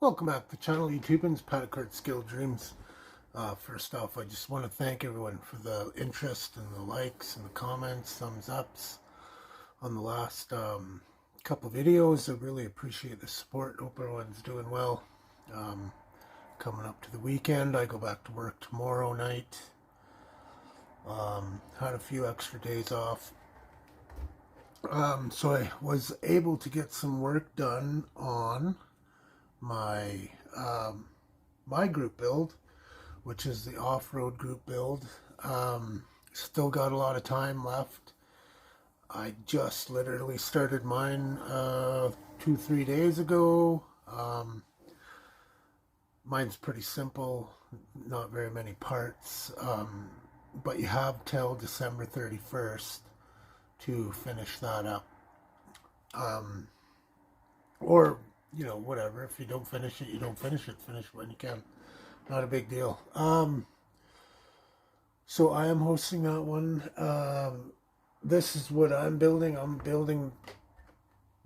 Welcome back to the channel, YouTubers, Paddocart Skill Dreams. First off, I just want to thank everyone for the interest and the likes and the comments, thumbs ups on the last couple videos. I really appreciate the support. Hope everyone's doing well. Coming up to the weekend, I go back to work tomorrow night. Had a few extra days off. So I was able to get some work done on my my group build, which is the off-road group build. Still got a lot of time left. I just literally started mine 2-3 days ago. Mine's pretty simple, not very many parts, but you have till December 31st to finish that up. Or you know, whatever. If you don't finish it, you don't finish it. Finish when you can. Not a big deal. So I am hosting that one. This is what I'm building. I'm building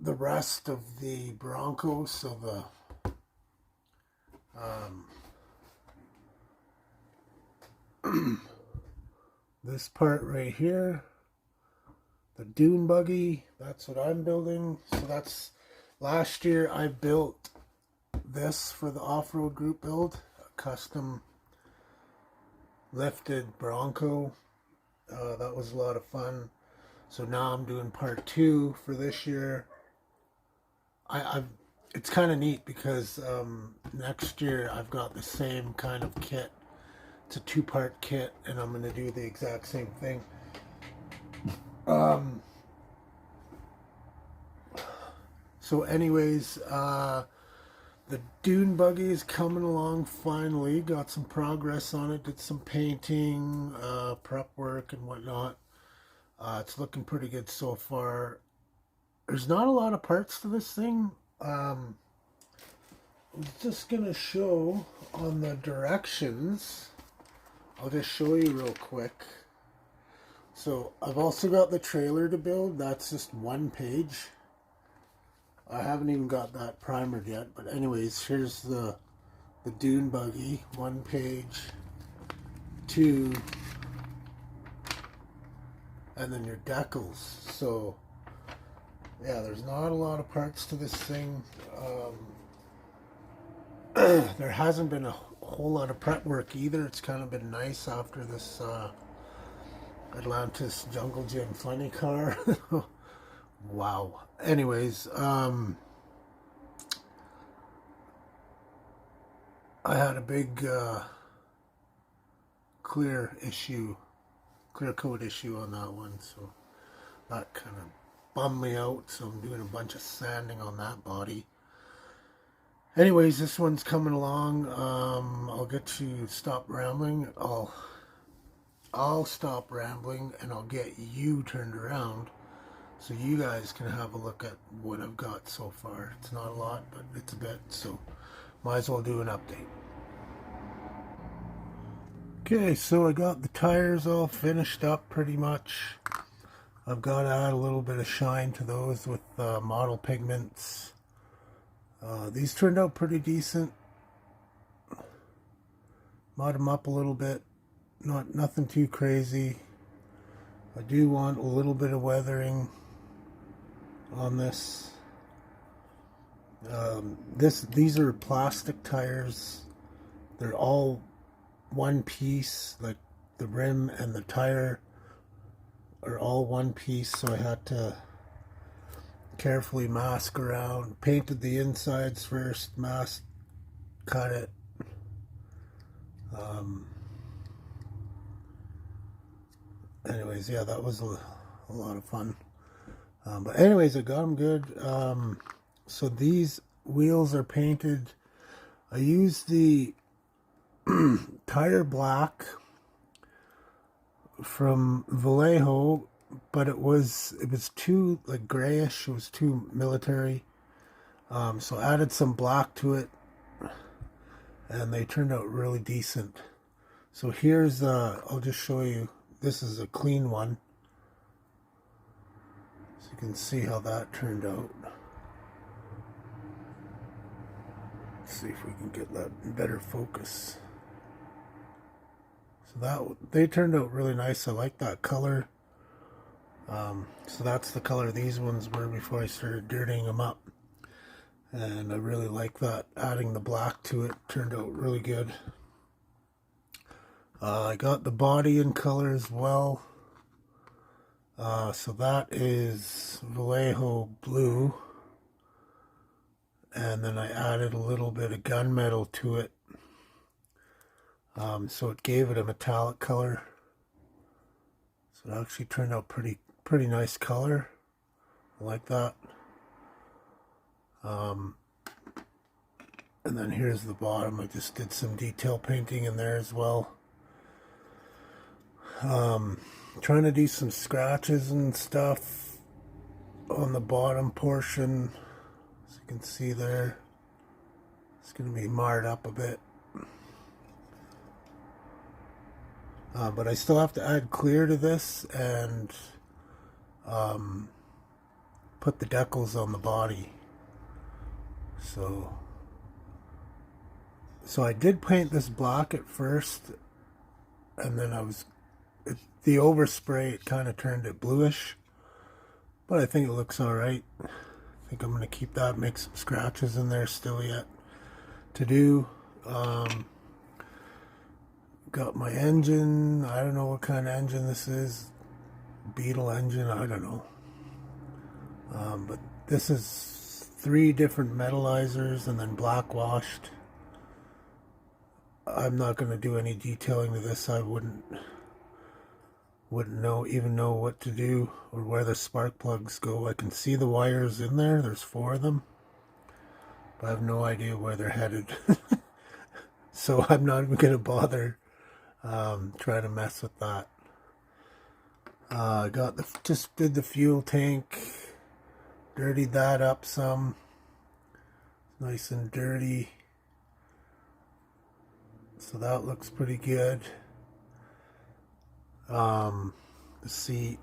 the rest of the Bronco. So the this part right here, the dune buggy. That's what I'm building. So that's. Last year I built this for the off-road group build, a custom lifted Bronco. That was a lot of fun. So now I'm doing part 2 for this year. It's kind of neat because next year I've got the same kind of kit. It's a 2-part kit, and I'm going to do the exact same thing. So anyways, the dune buggy is coming along finally. Got some progress on it. Did some painting, prep work and whatnot. It's looking pretty good so far. There's not a lot of parts to this thing. I'm just going to show on the directions. I'll just show you real quick. So I've also got the trailer to build. That's just one page. I haven't even got that primered yet, but anyways, here's the dune buggy, 1 page, 2, and then your decals. So yeah, there's not a lot of parts to this thing. There hasn't been a whole lot of prep work either. It's kind of been nice after this Atlantis Jungle Gym funny car. Wow. Anyways, I had a big clear coat issue on that one, so that kind of bummed me out. So I'm doing a bunch of sanding on that body. Anyways, this one's coming along. I'll get to stop rambling. I'll stop rambling and I'll get you turned around, so you guys can have a look at what I've got so far. It's not a lot, but it's a bit, so might as well do an update. Okay, so I got the tires all finished up pretty much. I've got to add a little bit of shine to those with model pigments. These turned out pretty decent. Mod them up a little bit. Nothing too crazy. I do want a little bit of weathering on this. These are plastic tires. They're all one piece, like the rim and the tire are all one piece, so I had to carefully mask around. Painted the insides first, mask cut it. Anyways, yeah, that was a lot of fun. But anyways, I got them good. So these wheels are painted. I used the tire black from Vallejo, but it was too like grayish. It was too military. So I added some black to it, and they turned out really decent. So here's I'll just show you. This is a clean one. You can see how that turned out. Let's see if we can get that in better focus. So they turned out really nice. I like that color. So that's the color these ones were before I started dirtying them up. And I really like that. Adding the black to it turned out really good. I got the body in color as well. So that is Vallejo blue. And then I added a little bit of gunmetal to it. So it gave it a metallic color. So it actually turned out pretty nice color. I like that. And then here's the bottom. I just did some detail painting in there as well. Trying to do some scratches and stuff on the bottom portion. As you can see there, it's going to be marred up a bit. But I still have to add clear to this and put the decals on the body. So I did paint this black at first, and then the overspray, it kind of turned it bluish, but I think it looks alright. I think I'm going to keep that, make some scratches in there still yet to do. Got my engine. I don't know what kind of engine this is. Beetle engine, I don't know. But this is 3 different metallizers and then black washed. I'm not going to do any detailing to this. I wouldn't even know what to do or where the spark plugs go. I can see the wires in there. There's 4 of them, but I have no idea where they're headed. So I'm not even going to bother trying to mess with that. Just did the fuel tank, dirtied that up some. Nice and dirty. So that looks pretty good. The seat.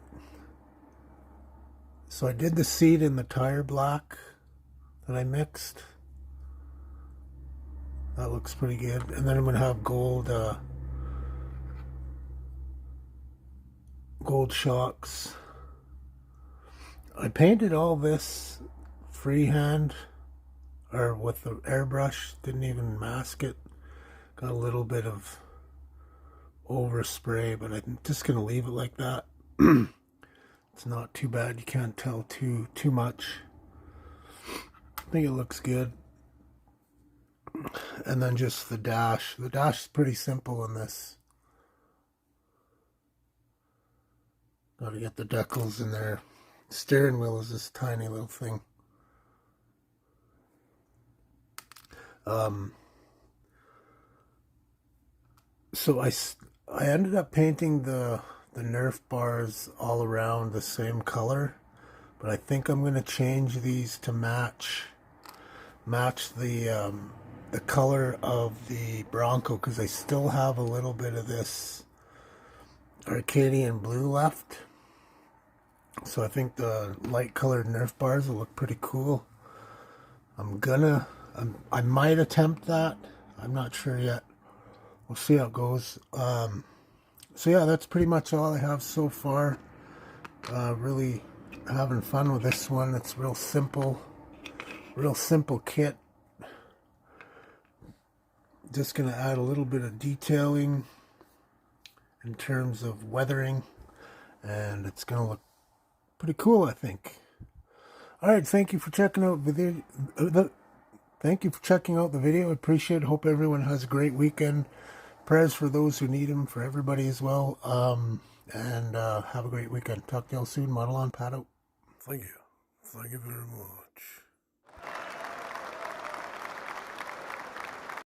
So I did the seat in the tire black that I mixed. That looks pretty good. And then I'm going to have gold shocks. I painted all this freehand or with the airbrush. Didn't even mask it. Got a little bit of overspray, but I'm just going to leave it like that. It's not too bad. You can't tell too much. I think it looks good. And then just the dash. The dash is pretty simple in this. Got to get the decals in there. Steering wheel is this tiny little thing. So I ended up painting the Nerf bars all around the same color, but I think I'm going to change these to match the color of the Bronco, because I still have a little bit of this Arcadian blue left. So I think the light colored Nerf bars will look pretty cool. I might attempt that. I'm not sure yet. We'll see how it goes. So yeah, that's pretty much all I have so far. Really having fun with this one. It's real simple kit. Just gonna add a little bit of detailing in terms of weathering, and it's gonna look pretty cool, I think. All right, thank you for checking out the video. Thank you for checking out the video. I appreciate it. Hope everyone has a great weekend. Prayers for those who need them, for everybody as well. And have a great weekend. Talk to y'all soon. Model on, Pat out. Thank you. Thank you very much.